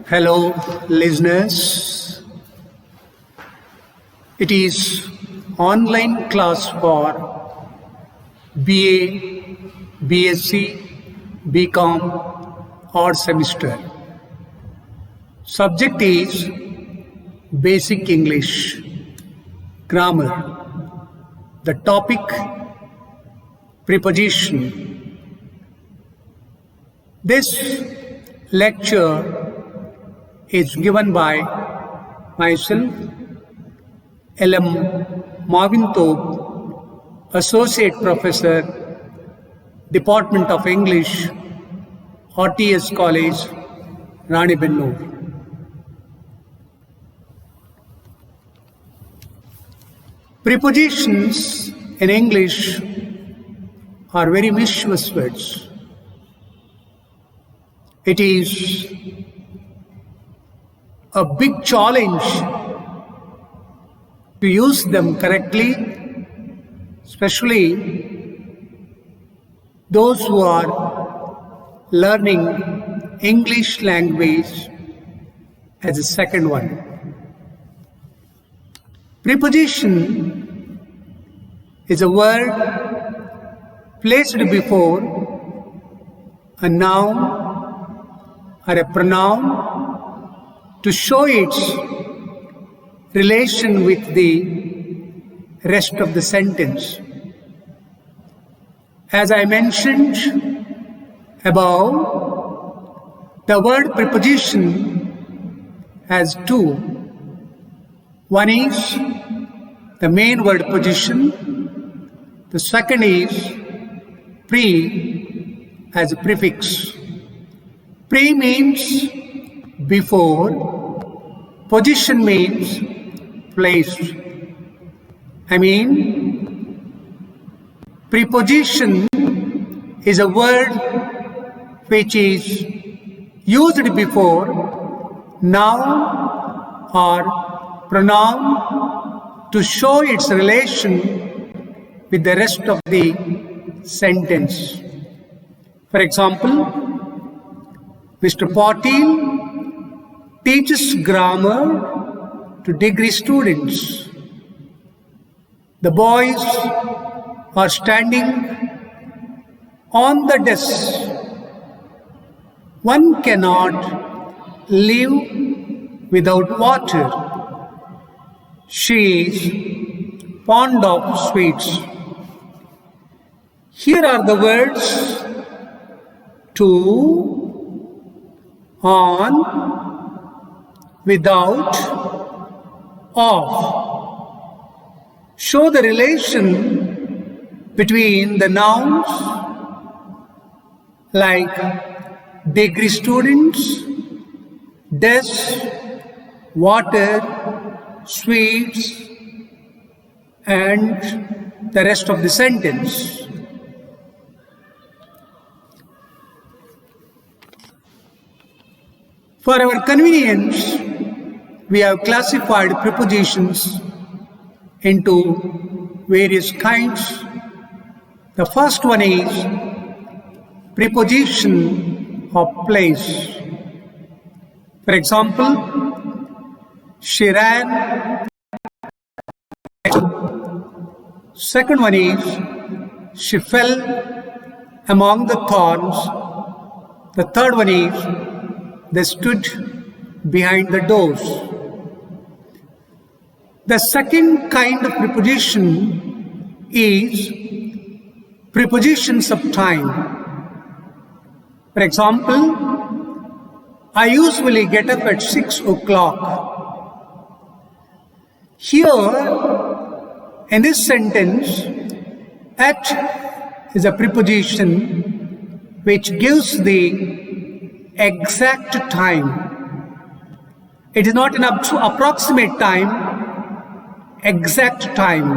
Hello, listeners. It is online class for BA, BSc, BCom or semester. Subject is Basic English, Grammar. The topic Preposition. This lecture is given by myself, L.M. Marvin-Tope, Associate Professor, Department of English, RTS College, Ranebennur. Prepositions in English are very mischievous words. It is a big challenge to use them correctly, especially those who are learning English language as a second one. Preposition is a word placed before a noun or a pronoun to show its relation with the rest of the sentence. As I mentioned above, the word preposition has two. One is the main word position. The second is pre as a prefix. Pre means before, position means placed. Preposition is a word which is used before noun or pronoun to show its relation with the rest of the sentence. For example, Mr. Patil teaches grammar to degree students. The boys are standing on the desk. One cannot live without water. She is fond of sweets. Here are the words to, on, without, of. Show the relation between the nouns like degree students, desk, water, sweets, and the rest of the sentence. For our convenience, we have classified prepositions into various kinds. The first one is preposition of place. For example, she ran. Second one is she fell among the thorns. The third one is they stood behind the doors. The second kind of preposition is prepositions of time. For example, I usually get up at 6 o'clock. Here, in this sentence, at is a preposition which gives the exact time. It is not an approximate time, exact time.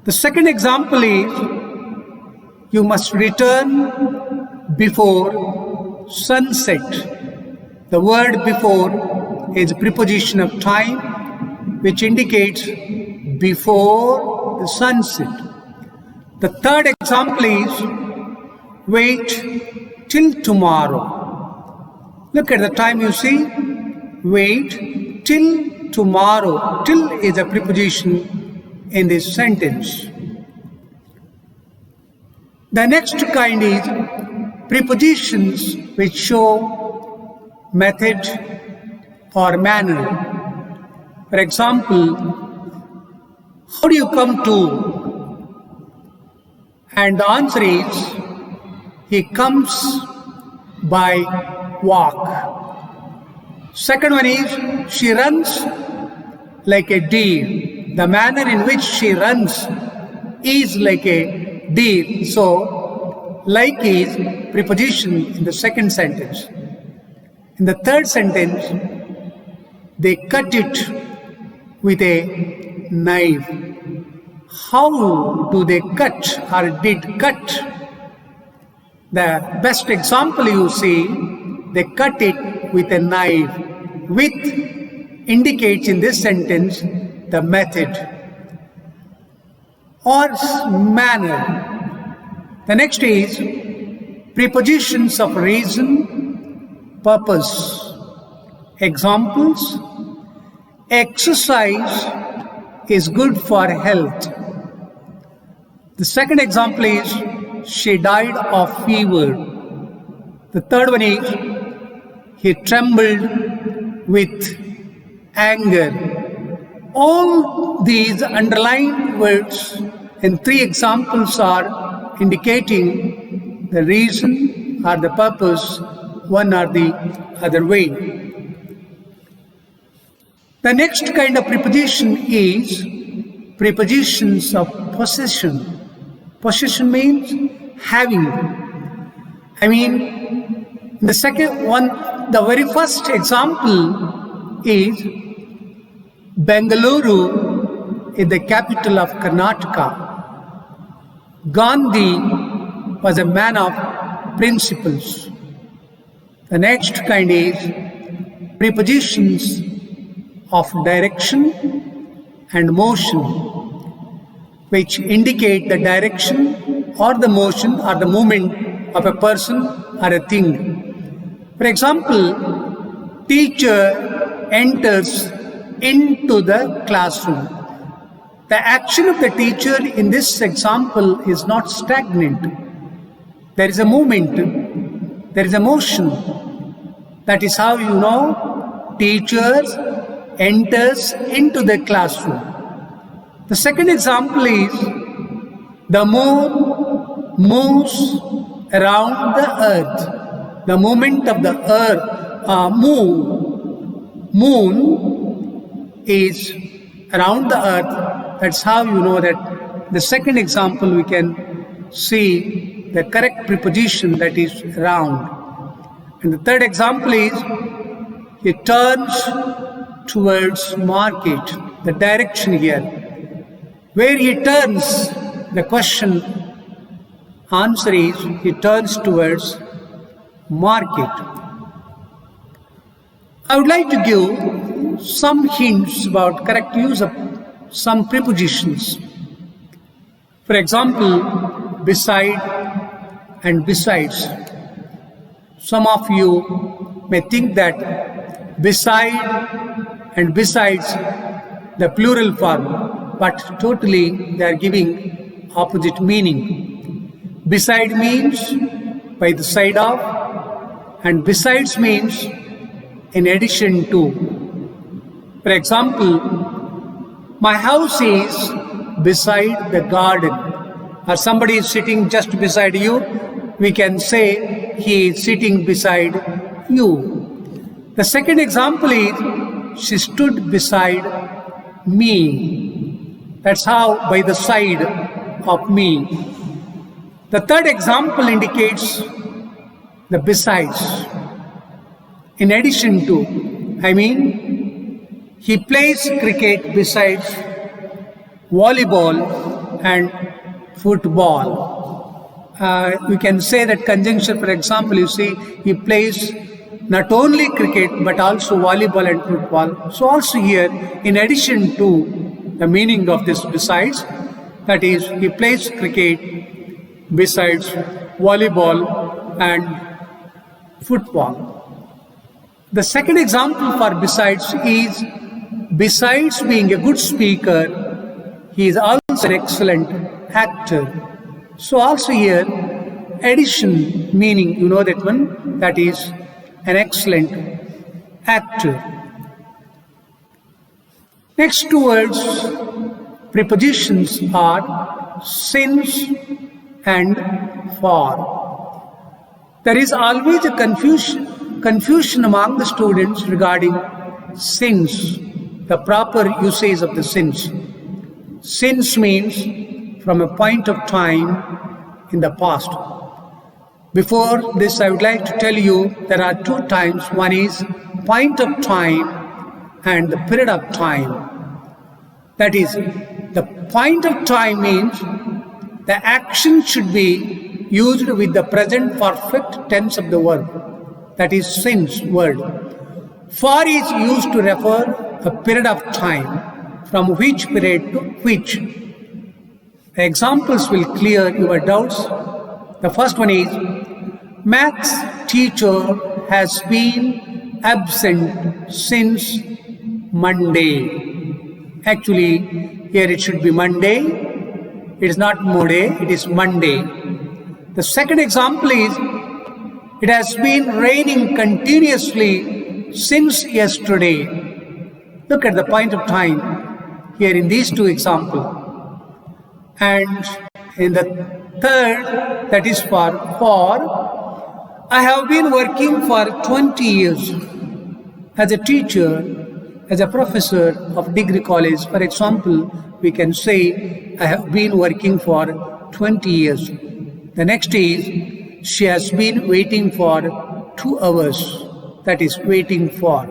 The second example is you must return before sunset. The word before is a preposition of time which indicates before the sunset. The third example is wait till tomorrow. Look at the time, you see. Wait till tomorrow. Till is a preposition in this sentence. The next kind is prepositions which show method or manner. For example, how do you come to? And the answer is, he comes by walk. Second one is, she runs like a deer. The manner in which she runs is like a deer. So, like is preposition in the second sentence. In the third sentence, they cut it with a knife. How do they cut or did cut? The best example you see, they cut it with a knife. With indicates in this sentence the method or manner. The next is prepositions of reason, purpose. Examples: exercise is good for health. The second example is, she died of fever. The third one is, he trembled with anger. All these underlined words in three examples are indicating the reason or the purpose one or the other way. The next kind of preposition is prepositions of possession. Possession means having. The second one, the very first example is Bengaluru is the capital of Karnataka. Gandhi was a man of principles. The next kind is prepositions of direction and motion, which indicate the direction or the motion or the movement of a person or a thing. For example, teacher enters into the classroom. The action of the teacher in this example is not stagnant. There is a movement, there is a motion. That is how you know teacher enters into the classroom. The second example is, the moon moves around the earth. The movement of the earth, moon is around the earth. That's how you know that. The second example, we can see the correct preposition, that is round. And the third example is, it turns towards market. The direction here. Where he turns, the question answer is, he turns towards market. I would like to give some hints about correct use of some prepositions. For example, beside and besides. Some of you may think that beside and besides the plural form, but totally they are giving opposite meaning. Beside means by the side of, and besides means in addition to. For example, my house is beside the garden, or somebody is sitting just beside you, we can say he is sitting beside you. The second example is, she stood beside me. That's how, by the side of me. The third example indicates the besides. In addition to, he plays cricket besides volleyball and football. We can say that conjunction, for example, you see, he plays not only cricket but also volleyball and football. So also here, in addition to the meaning of this besides, that is, he plays cricket besides volleyball and football. The second example for besides is, besides being a good speaker, he is also an excellent actor. So also here, addition meaning, you know that one, that is an excellent actor. Next two words, prepositions are since and for. There is always a confusion among the students regarding since, the proper usage of the since. Since means from a point of time in the past. Before this, I would like to tell you there are two times. One is point of time and the period of time. That is, the point of time means the action should be used with the present perfect tense of the verb. That is since word. For is used to refer a period of time, from which period to which. The examples will clear your doubts. The first one is, maths teacher has been absent since Monday. Actually, here it should be Monday. It is not Monday, it is Monday. The second example is, it has been raining continuously since yesterday. Look at the point of time here in these two examples. And in the third, that is for, I have been working for 20 years as a teacher, as a professor of degree college. For example, we can say, I have been working for 20 years. The next is, she has been waiting for 2 hours. That is waiting for.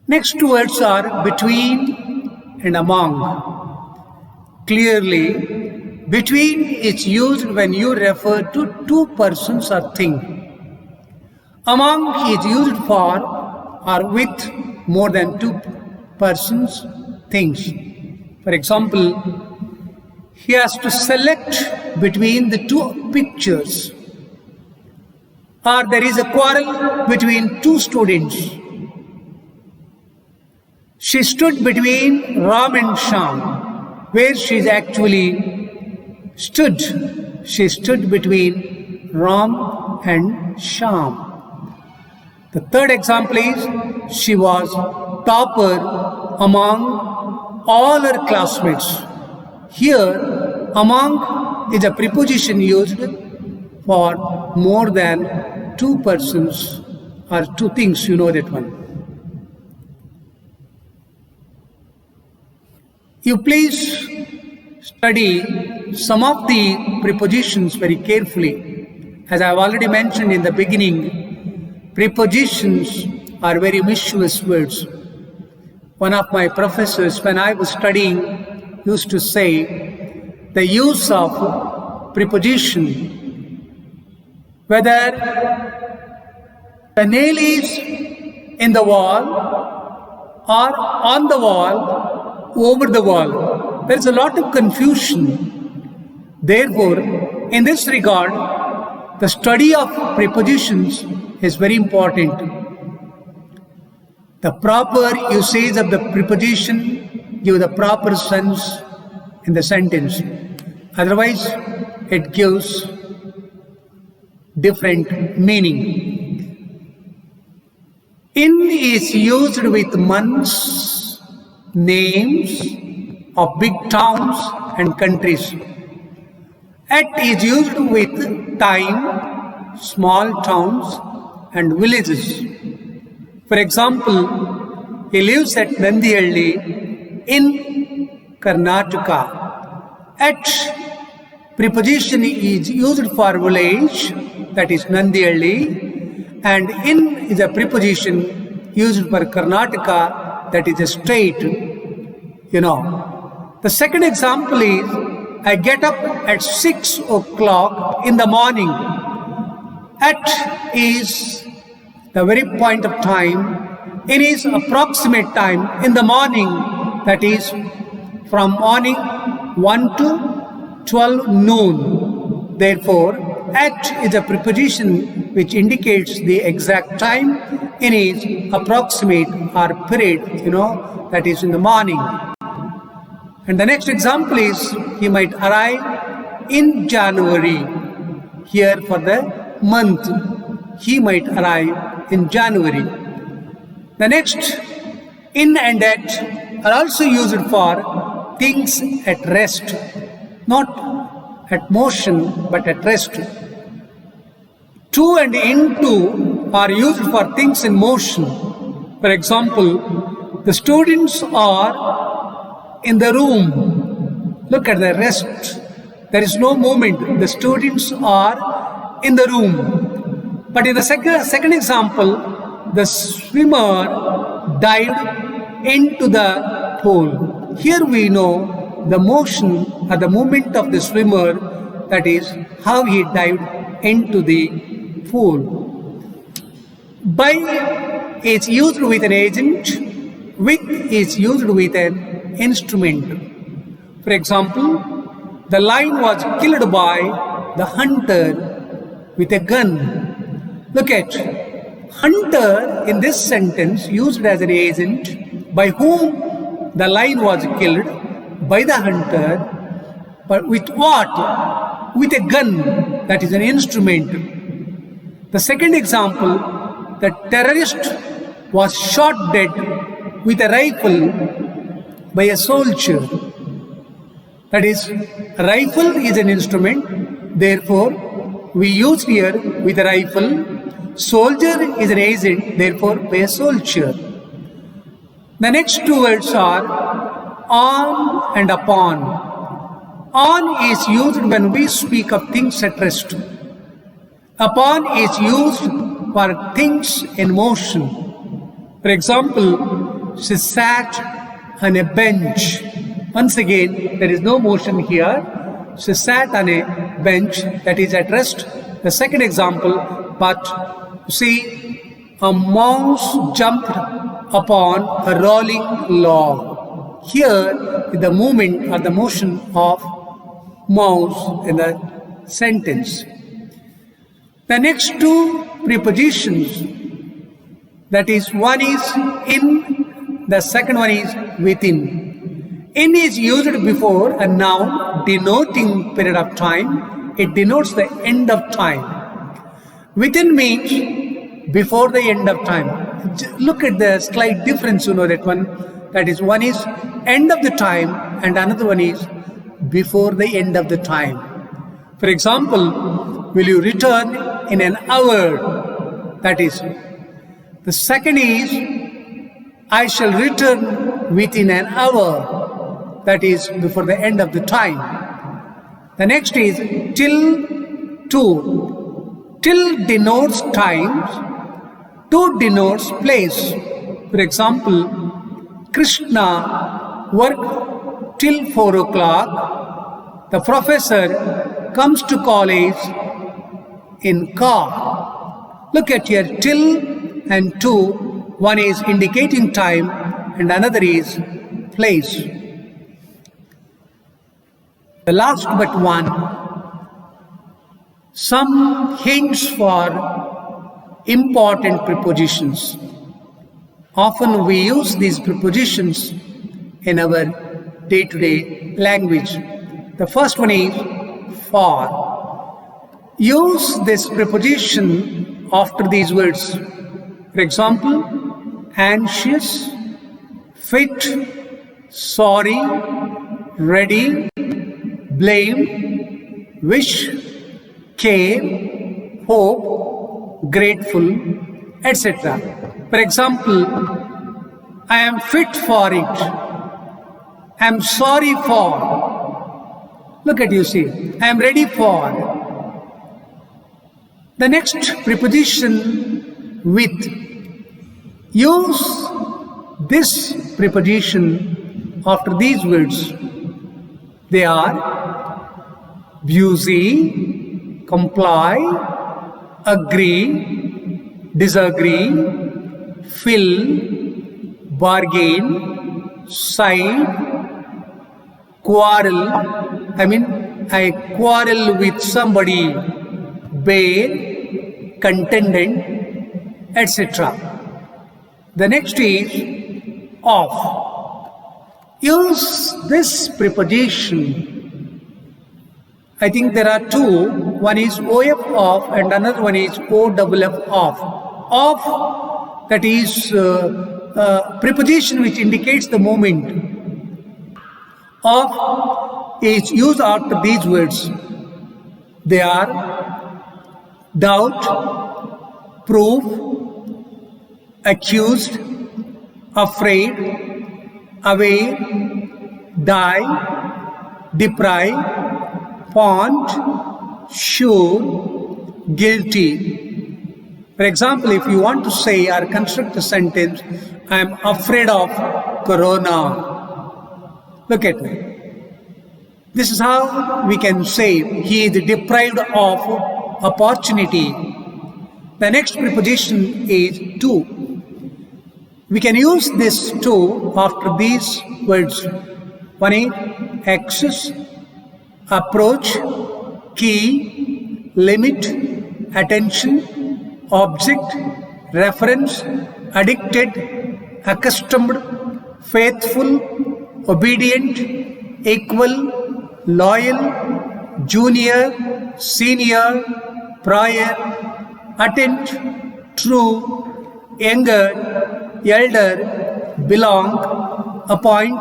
Next two words are between and among. Clearly, between is used when you refer to two persons or thing. Among is used for or with more than two persons, things. For example, he has to select between the two pictures. Or there is a quarrel between two students. She stood between Ram and Sham. Where she is actually stood. She stood between Ram and Sham. The third example is, she was topper among all her classmates. Here, among is a preposition used for more than two persons or two things, you know that one. You please study some of the prepositions very carefully. As I have already mentioned in the beginning, prepositions are very mischievous words. One of my professors, when I was studying, used to say, the use of preposition, whether the nail is in the wall or on the wall, over the wall. There is a lot of confusion. Therefore, in this regard, the study of prepositions is very important. The proper usage of the preposition gives the proper sense in the sentence. Otherwise, it gives different meaning. In is used with months, names of big towns and countries. At is used with time, small towns and villages. For example, he lives at Nandihalli in Karnataka. At preposition is used for village, that is Nandihalli, and in is a preposition used for Karnataka, that is a state, you know. The second example is, I get up at 6 o'clock in the morning. At is the very point of time. It is approximate time in the morning, that is from morning 1 to 12 noon. Therefore, at is a preposition which indicates the exact time in his approximate or period, that is in the morning. And the next example is, he might arrive in January. Here for the month, he might arrive in January. The next, in and at, are also used for things at rest, not at motion, but at rest. To and into are used for things in motion. For example, the students are in the room. Look at the rest. There is no movement. The students are in the room. But in the second example, the swimmer dived into the pool. Here we know the motion or the movement of the swimmer, that is how he dived into the pool. By is used with an agent, with is used with an instrument. For example, the lion was killed by the hunter with a gun. Look at hunter in this sentence used as an agent by whom the lion was killed, by the hunter, but with what? With a gun, that is an instrument. The second example, the terrorist was shot dead with a rifle by a soldier. That is, a rifle is an instrument, therefore we use here with a rifle. Soldier is an agent, therefore by a soldier. The next two words are on and upon. On is used when we speak of things at rest. Upon is used for things in motion. For example, she sat on a bench. Once again, there is no motion here. She sat on a bench, that is at rest. The second example, but see, a mouse jumped upon a rolling log. Here is the movement or the motion of mouse in the sentence. The next two prepositions, that is, one is in, the second one is within. In is used before a noun denoting period of time. It denotes the end of time. Within means before the end of time. Look at the slight difference, that one. That is, one is end of the time and another one is before the end of the time. For example, will you return in an hour? That is, the second is, I shall return within an hour. That is, before the end of the time. The next is till, to. Till denotes times, to denotes place. For example, Krishna worked till 4 o'clock. The professor comes to college in car. Look at here, till and to. One is indicating time and another is place. The last but one, some hints for important prepositions. Often we use these prepositions in our day-to-day language. The first one is for. Use this preposition after these words. For example, anxious, fit, sorry, ready, blame, wish, care, hope, grateful, etc. For example, I am fit for it. I am sorry for. Look at you, see. I am ready for. The next preposition, with. Use this preposition after these words. They are busy, comply, agree, disagree, fill, bargain, side, quarrel. I quarrel with somebody, bear, contendent, etc. The next is of. Use this preposition. I think there are two. One is OF of and another one is OFF of. Of, that is preposition which indicates the movement. Of is used after these words. They are doubt, proof, accused, afraid, aware, die, deprive, font, sure, guilty. For example, if you want to say or construct a sentence, I am afraid of corona. Look at me. This is how we can say he is deprived of opportunity. The next preposition is to. We can use this to after these words. One is access, approach, key, limit, attention, object, reference, addicted, accustomed, faithful, obedient, equal, loyal, junior, senior, prior, attent, true, younger, elder, belong, appoint,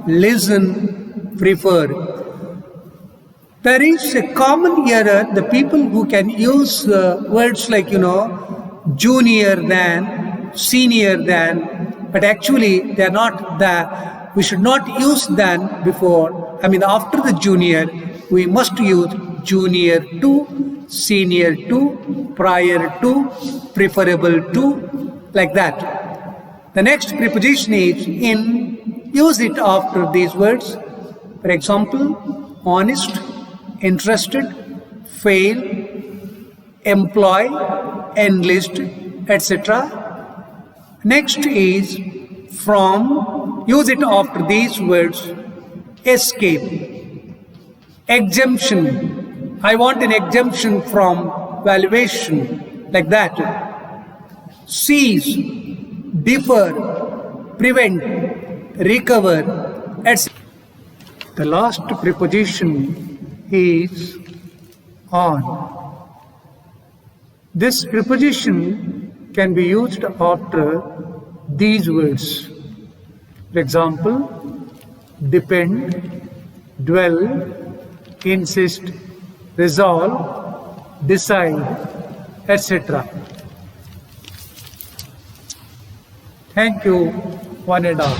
listen, prefer. There is a common error, the people who can use words like, junior than, senior than, but actually they are not that. We should not use than before. After the junior, we must use junior to, senior to, prior to, preferable to, like that. The next preposition is in. Use it after these words. For example, honest, interested, fail, employ, enlist, etc. Next is from. Use it after these words. Escape, exemption. I want an exemption from valuation, like that. Seize, defer, prevent, recover, etc. The last preposition is on. This preposition can be used after these words. For example, depend, dwell, insist, resolve, decide, etc. Thank you, one and all.